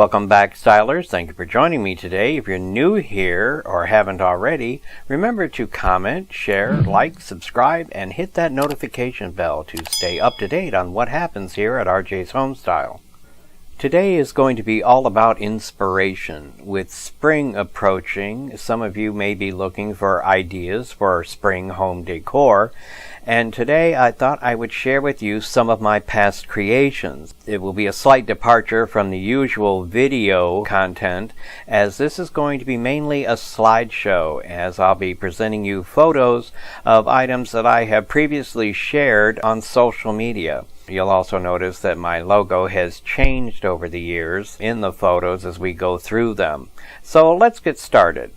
Welcome back, stylers. Thank you for joining me today. If you're new here or haven't already, remember to comment, share, like, subscribe, and hit that notification bell to stay up to date on what happens here at RJ's Homestyle. Today is going to be all about inspiration. With spring approaching, some of you may be looking for ideas for spring home decor, and today I thought I would share with you some of my past creations. It will be a slight departure from the usual video content, as this is going to be mainly a slideshow, as I'll be presenting you photos of items that I have previously shared on social media. You'll also notice that my logo has changed over the years in the photos as we go through them. So let's get started.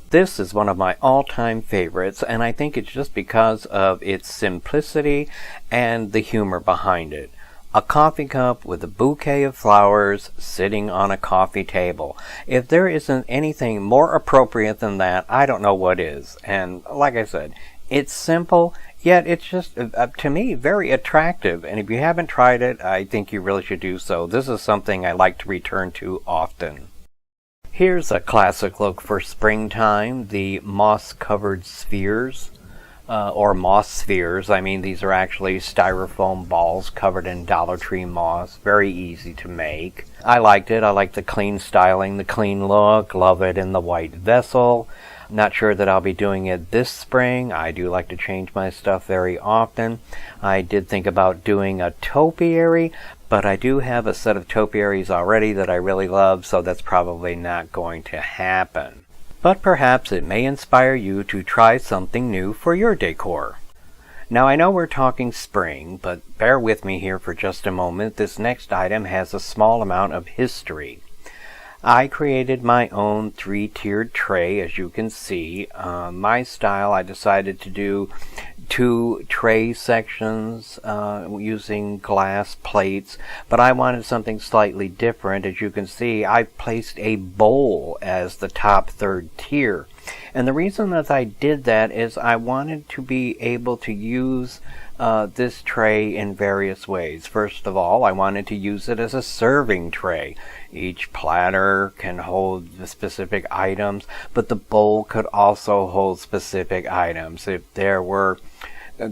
This is one of my all-time favorites, and I think it's just because of its simplicity and the humor behind it. A coffee cup with a bouquet of flowers sitting on a coffee table. If there isn't anything more appropriate than that, I don't know what is. And like I said, it's simple, yet it's just, to me, very attractive. And if you haven't tried it, I think you really should do so. This is something I like to return to often. Here's a classic look for springtime, the moss-covered spheres, or moss spheres. I mean, these are actually styrofoam balls covered in Dollar Tree moss. Very easy to make. I liked it. I like the clean styling, the clean look. Love it in the white vessel. Not sure that I'll be doing it this spring. I do like to change my stuff very often. I did think about doing a topiary, but I do have a set of topiaries already that I really love, so that's probably not going to happen. But perhaps it may inspire you to try something new for your decor. Now, I know we're talking spring, but bear with me here for just a moment. This next item has a small amount of history. I created my own three-tiered tray, as you can see. My style, I decided to do two tray sections using glass plates, but I wanted something slightly different. As you can see, I placed a bowl as the top third tier. And the reason that I did that is I wanted to be able to use this tray in various ways. First of all, I wanted to use it as a serving tray. Each platter can hold specific items, but the bowl could also hold specific items. If there were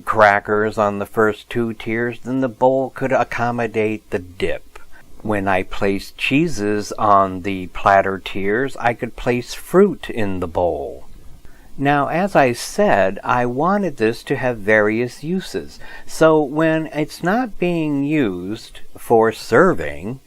crackers on the first two tiers, then the bowl could accommodate the dip. When I placed cheeses on the platter tiers, I could place fruit in the bowl. Now, as I said, I wanted this to have various uses. So when it's not being used for serving,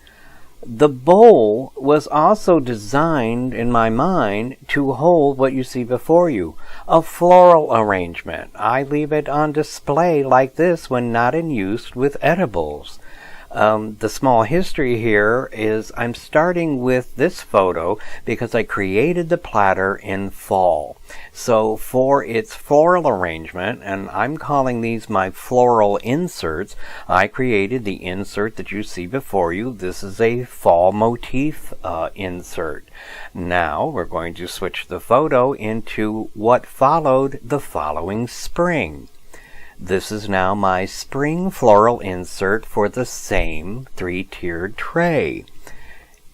the bowl was also designed, in my mind, to hold what you see before you, a floral arrangement. I leave it on display like this when not in use with edibles. The small history here is I'm starting with this photo because I created the platter in fall. So for its floral arrangement, and I'm calling these my floral inserts, I created the insert that you see before you. This is a fall motif insert. Now we're going to switch the photo into what followed the following spring. This is now my spring floral insert for the same three-tiered tray.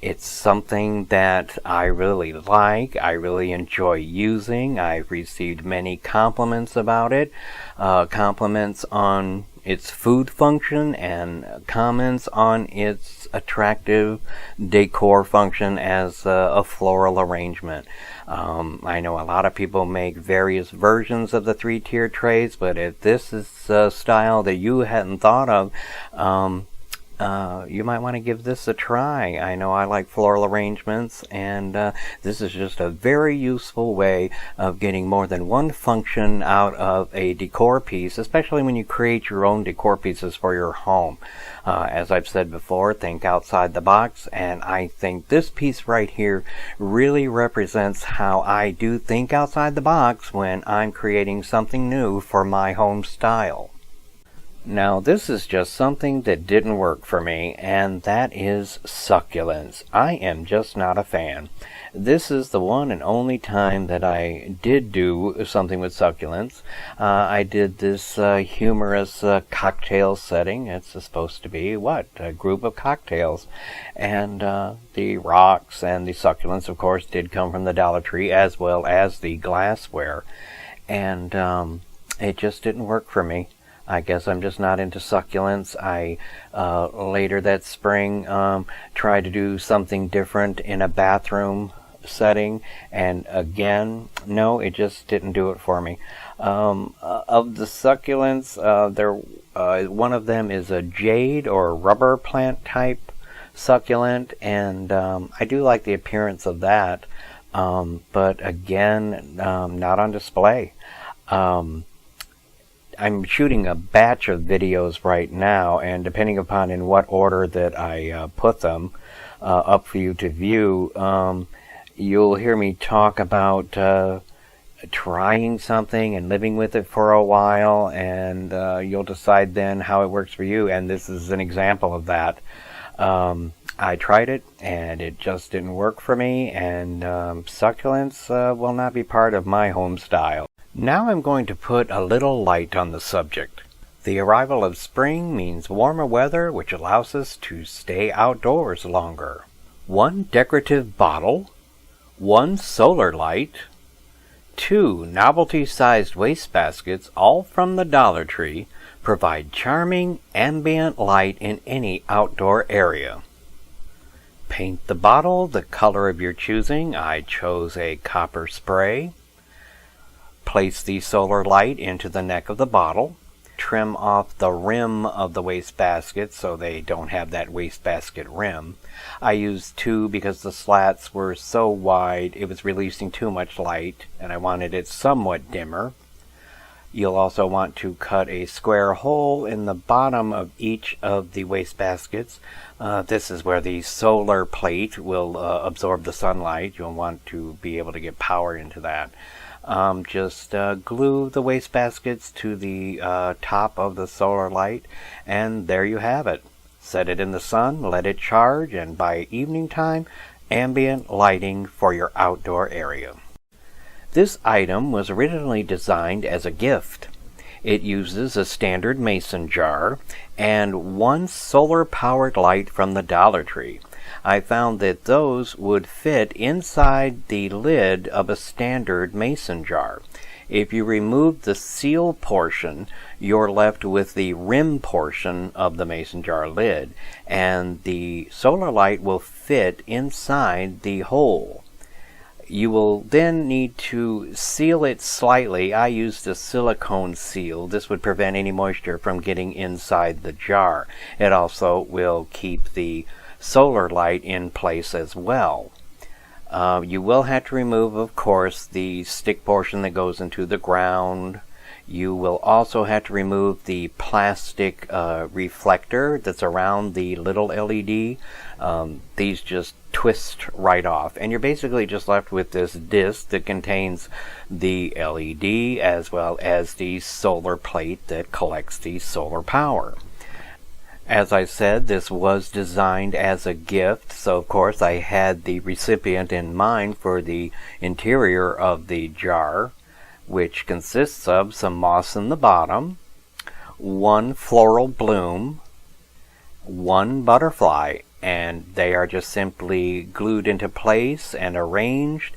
It's something that I really like, I really enjoy using. I've received many compliments about it, compliments on its food function and comments on its attractive decor function as a floral arrangement. I know a lot of people make various versions of the three-tier trays, but if this is a style that you hadn't thought of, you might want to give this a try. I know I like floral arrangements, and this is just a very useful way of getting more than one function out of a decor piece, especially when you create your own decor pieces for your home. As I've said before, think outside the box, and I think this piece right here really represents how I do think outside the box when I'm creating something new for my home style. Now this is just something that didn't work for me, and that is succulents. I am just not a fan. This is the one and only time that I did do something with succulents. I did this humorous cocktail setting. It's supposed to be, what, a group of cocktails. And the rocks and the succulents, of course, did come from the Dollar Tree, as well as the glassware. And it just didn't work for me. I guess I'm just not into succulents. I later that spring tried to do something different in a bathroom setting, and again, no, it just didn't do it for me. Of the succulents, one of them is a jade or rubber plant type succulent, and I do like the appearance of that, but again, not on display. I'm shooting a batch of videos right now, and depending upon in what order that I put them up for you to view, you'll hear me talk about trying something and living with it for a while, and you'll decide then how it works for you, and this is an example of that. I tried it, and it just didn't work for me, and succulents will not be part of my home style. Now I'm going to put a little light on the subject. The arrival of spring means warmer weather, which allows us to stay outdoors longer. One decorative bottle, one solar light, 2 novelty-sized wastebaskets, all from the Dollar Tree, provide charming ambient light in any outdoor area. Paint the bottle the color of your choosing. I chose a copper spray. Place the solar light into the neck of the bottle. Trim off the rim of the wastebasket so they don't have that wastebasket rim. I used 2 because the slats were so wide it was releasing too much light, and I wanted it somewhat dimmer. You'll also want to cut a square hole in the bottom of each of the wastebaskets. This is where the solar plate will absorb the sunlight. You'll want to be able to get power into that. Just glue the wastebaskets to the top of the solar light, and there you have it. Set it in the sun, let it charge, and by evening time, ambient lighting for your outdoor area. This item was originally designed as a gift. It uses a standard mason jar and 1 solar-powered light from the Dollar Tree. I found that those would fit inside the lid of a standard mason jar. If you remove the seal portion, you're left with the rim portion of the mason jar lid, and the solar light will fit inside the hole. You will then need to seal it slightly. I used a silicone seal. This would prevent any moisture from getting inside the jar. It also will keep the solar light in place as well. You will have to remove, of course, the stick portion that goes into the ground. You will also have to remove the plastic reflector that's around the little LED. These just twist right off, and you're basically just left with this disc that contains the LED as well as the solar plate that collects the solar power. As I said, this was designed as a gift, so of course I had the recipient in mind for the interior of the jar, which consists of some moss in the bottom, 1 floral bloom, 1 butterfly, and they are just simply glued into place and arranged,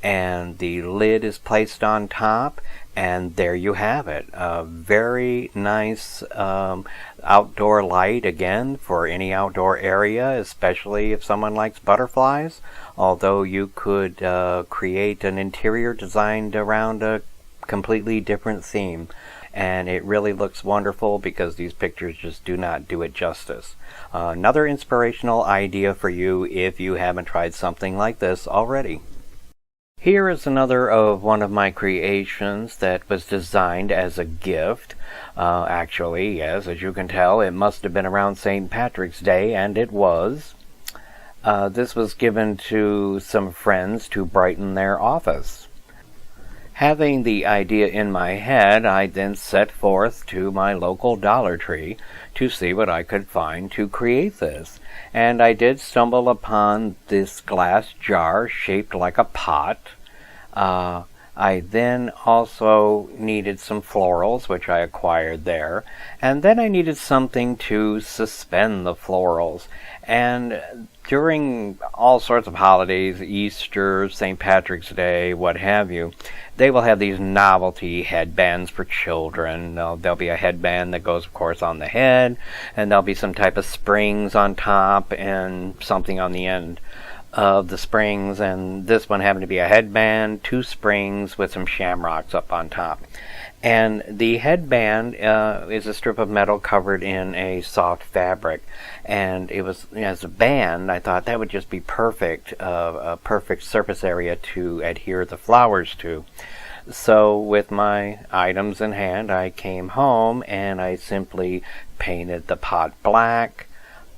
and the lid is placed on top, and there you have it. A very nice outdoor light, again, for any outdoor area, especially if someone likes butterflies, although you could create an interior designed around a completely different theme, and it really looks wonderful because these pictures just do not do it justice. Another inspirational idea for you if you haven't tried something like this already. Here is another of one of my creations that was designed as a gift. Actually, yes, as you can tell, it must have been around St. Patrick's Day, and it was. This was given to some friends to brighten their office. Having the idea in my head, I then set forth to my local Dollar Tree to see what I could find to create this. And I did stumble upon this glass jar shaped like a pot. I then also needed some florals, which I acquired there. And then I needed something to suspend the florals. And during all sorts of holidays, Easter, St. Patrick's Day, what have you, they will have these novelty headbands for children. There'll be a headband that goes, of course, on the head, and there'll be some type of springs on top and something on the end of the springs. And this one happened to be a headband, 2 springs with some shamrocks up on top. And the headband is a strip of metal covered in a soft fabric. And it was, as a band, I thought that would just be perfect, a perfect surface area to adhere the flowers to. So with my items in hand, I came home and I simply painted the pot black.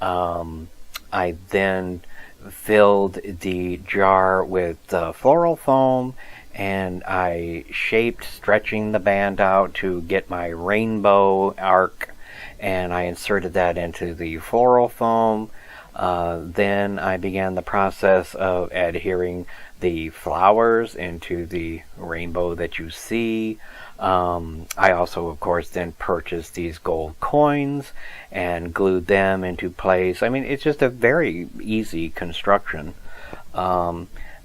I then filled the jar with floral foam, and I shaped, stretching the band out to get my rainbow arc, and I inserted that into the floral foam. Then I began the process of adhering the flowers into the rainbow that you see. I also, of course, then purchased these gold coins and glued them into place. I mean, it's just a very easy construction.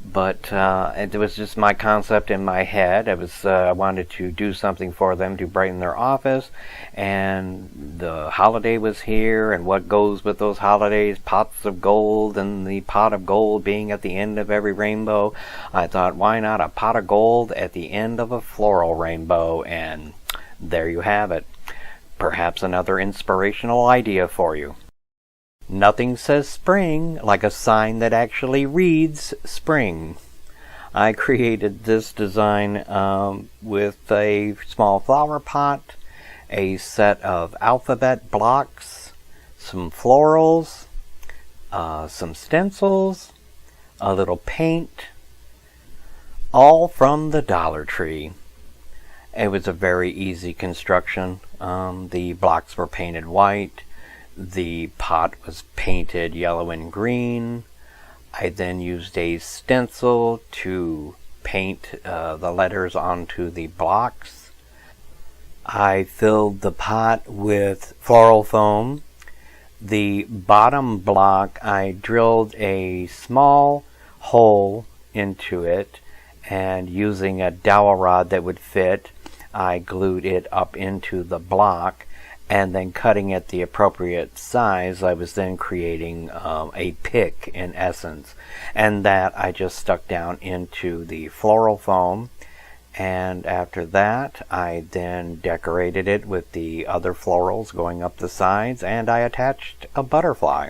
But it was just my concept in my head. I wanted to do something for them to brighten their office, and the holiday was here, and what goes with those holidays, pots of gold, and the pot of gold being at the end of every rainbow. I thought, why not a pot of gold at the end of a floral rainbow? And there you have it. Perhaps another inspirational idea for you. Nothing says spring like a sign that actually reads spring. I created this design with a small flower pot, a set of alphabet blocks, some florals, some stencils, a little paint, all from the Dollar Tree. It was a very easy construction. The blocks were painted white. The pot was painted yellow and green. I then used a stencil to paint the letters onto the blocks. I filled the pot with floral foam. The bottom block, I drilled a small hole into it, and using a dowel rod that would fit, I glued it up into the block. And then cutting it the appropriate size, I was then creating a pick in essence. And that I just stuck down into the floral foam. And after that, I then decorated it with the other florals going up the sides. And I attached a butterfly.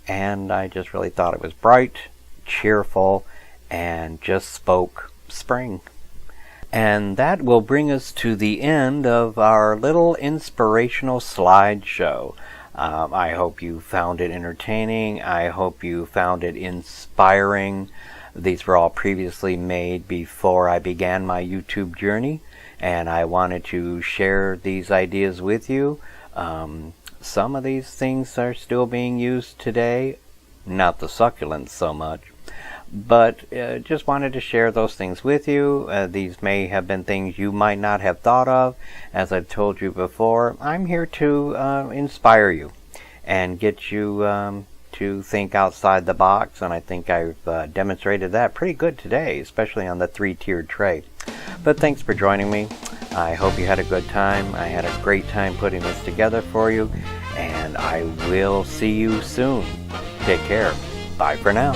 And I just really thought it was bright, cheerful, and just spoke spring. And that will bring us to the end of our little inspirational slideshow. I hope you found it entertaining. I hope you found it inspiring. These were all previously made before I began my YouTube journey, and I wanted to share these ideas with you. Some of these things are still being used today, not the succulents so much. But just wanted to share those things with you. These may have been things you might not have thought of. As I've told you before, I'm here to inspire you and get you to think outside the box. And I think I've demonstrated that pretty good today, especially on the 3-tiered tray. But thanks for joining me. I hope you had a good time. I had a great time putting this together for you. And I will see you soon. Take care. Bye for now.